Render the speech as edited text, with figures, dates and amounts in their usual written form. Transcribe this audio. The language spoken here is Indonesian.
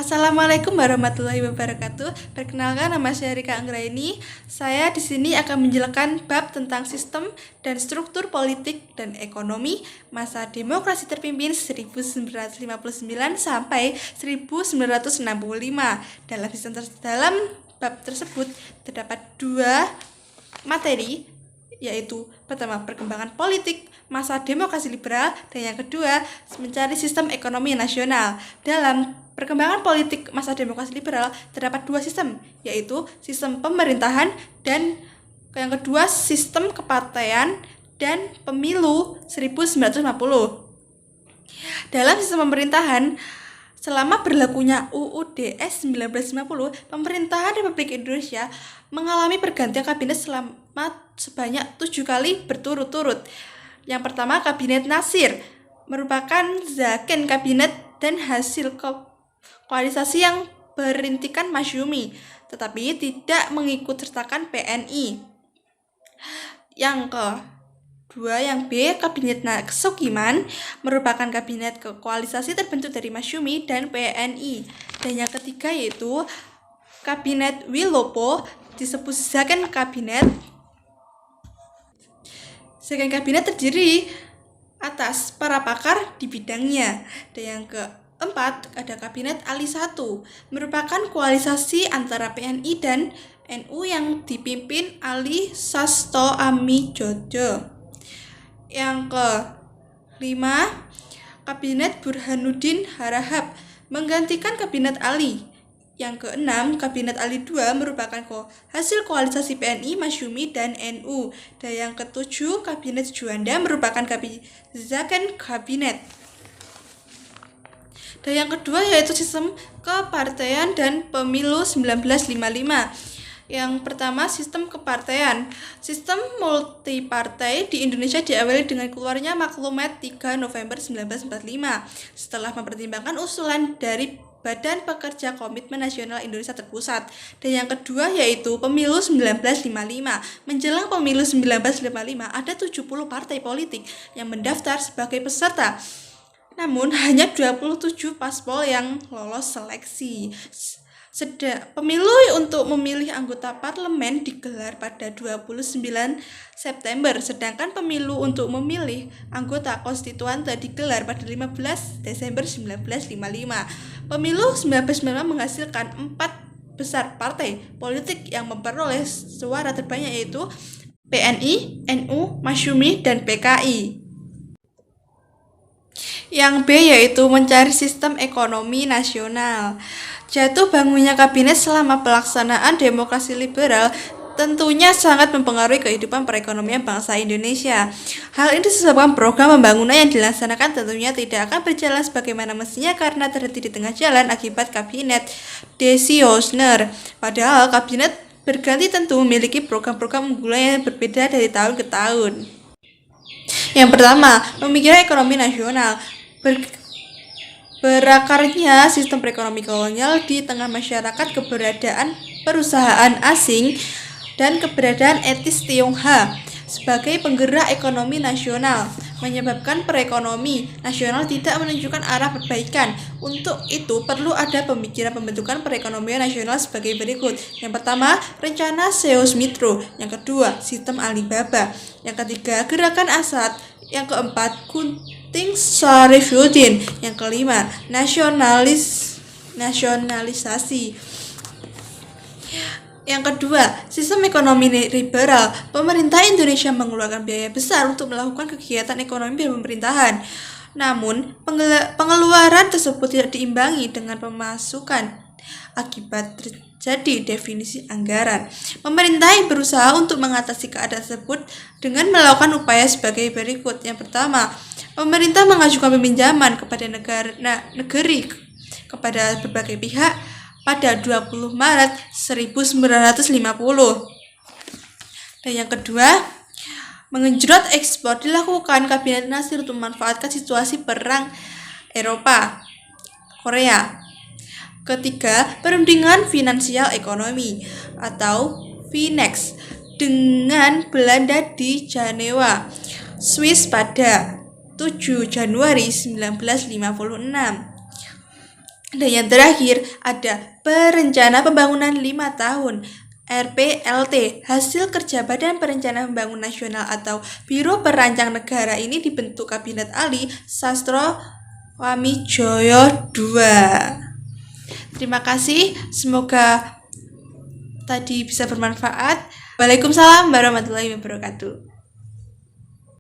Assalamualaikum warahmatullahi wabarakatuh. Perkenalkan, nama saya Rika Anggraini. Saya di sini akan menjelaskan bab tentang sistem dan struktur politik dan ekonomi masa demokrasi terpimpin 1959 sampai 1965. Dalam bab tersebut terdapat dua materi, yaitu pertama perkembangan politik masa demokrasi liberal dan yang kedua mencari sistem ekonomi nasional. Dalam perkembangan politik masa demokrasi liberal terdapat dua sistem, yaitu sistem pemerintahan dan yang kedua sistem kepartaian dan pemilu 1950. Dalam sistem pemerintahan, selama berlakunya UUD 1950, pemerintahan Republik Indonesia mengalami pergantian kabinet selama sebanyak 7 kali berturut-turut. Yang pertama, Kabinet Nasir merupakan zakon kabinet dan hasil koalisasi yang berintikan Masyumi, tetapi tidak mengikut sertakan PNI. Yang kedua, yang B, Kabinet Sukiman merupakan kabinet koalisasi terbentuk dari Masyumi dan PNI. Dan yang ketiga yaitu Kabinet Wilopo disebut zakon kabinet. Zakon kabinet terdiri atas para pakar di bidangnya. Dan yang keempat, ada Kabinet Ali 1, merupakan koalisasi antara PNI dan NU yang dipimpin Ali Sasto Amidjojo. Yang kelima, Kabinet Burhanuddin Harahap menggantikan Kabinet Ali. Yang keenam, Kabinet Ali II merupakan hasil koalisasi PNI, Masyumi, dan NU. Dan yang ketujuh, Kabinet Juanda merupakan zakon kabinet. Dan yang kedua yaitu sistem kepartaian dan pemilu 1955. Yang pertama, sistem kepartaian. Sistem multipartai di Indonesia diawali dengan keluarnya Maklumat 3 November 1945 setelah mempertimbangkan usulan dari Badan Pekerja Komitmen Nasional Indonesia Terpusat. Dan yang kedua yaitu pemilu 1955. Menjelang pemilu 1955 ada 70 partai politik yang mendaftar sebagai peserta. Namun hanya 27 paspol yang lolos seleksi. Pemilu untuk memilih anggota parlemen digelar pada 29 September, sedangkan pemilu untuk memilih anggota konstituante digelar pada 15 Desember 1955. Pemilu 1995 menghasilkan 4 besar partai politik yang memperoleh suara terbanyak, yaitu PNI, NU, Masyumi, dan PKI. Yang B yaitu mencari sistem ekonomi nasional. Jatuh bangunnya kabinet selama pelaksanaan demokrasi liberal tentunya sangat mempengaruhi kehidupan perekonomian bangsa Indonesia. Hal ini disebabkan program pembangunan yang dilaksanakan tentunya tidak akan berjalan sebagaimana mestinya karena terhenti di tengah jalan akibat kabinet Desi Hosner. Padahal kabinet berganti tentu memiliki program-program unggulan yang berbeda dari tahun ke tahun. Yang pertama, pemikiran ekonomi nasional. Berakarnya sistem perekonomian kolonial di tengah masyarakat, keberadaan perusahaan asing, dan keberadaan etis Tionghoa sebagai penggerak ekonomi nasional menyebabkan perekonomian nasional tidak menunjukkan arah perbaikan. Untuk itu perlu ada pemikiran pembentukan perekonomian nasional sebagai berikut. Yang pertama, rencana Seoul-Mitro. Yang kedua, sistem Alibaba. Yang ketiga, gerakan Asad. Yang keempat, Gunting Sarifuddin. Yang kelima, nasionalisasi. Yang kedua, sistem ekonomi liberal. Pemerintah Indonesia mengeluarkan biaya besar untuk melakukan kegiatan ekonomi dan pemerintahan. Namun, pengeluaran tersebut tidak diimbangi dengan pemasukan. Akibat terjadi definisi anggaran. Pemerintah berusaha untuk mengatasi keadaan tersebut dengan melakukan upaya sebagai berikut. Yang pertama, pemerintah mengajukan peminjaman kepada negeri kepada berbagai pihak pada 20 Maret 1950. Dan yang kedua, mengenjot ekspor dilakukan Kabinet Nasir untuk memanfaatkan situasi perang Eropa Korea. Ketiga, perundingan finansial ekonomi atau FINEX dengan Belanda di Jenewa, Swiss pada 7 Januari 1956. Dan yang terakhir ada Perencana Pembangunan 5 tahun RPLT, hasil kerja Badan Perencanaan Pembangunan Nasional atau Biro Perancang Negara ini dibentuk Kabinet Ali Sastro Wamijoyo II. Terima kasih, semoga tadi bisa bermanfaat. Waalaikumsalam warahmatullahi wabarakatuh.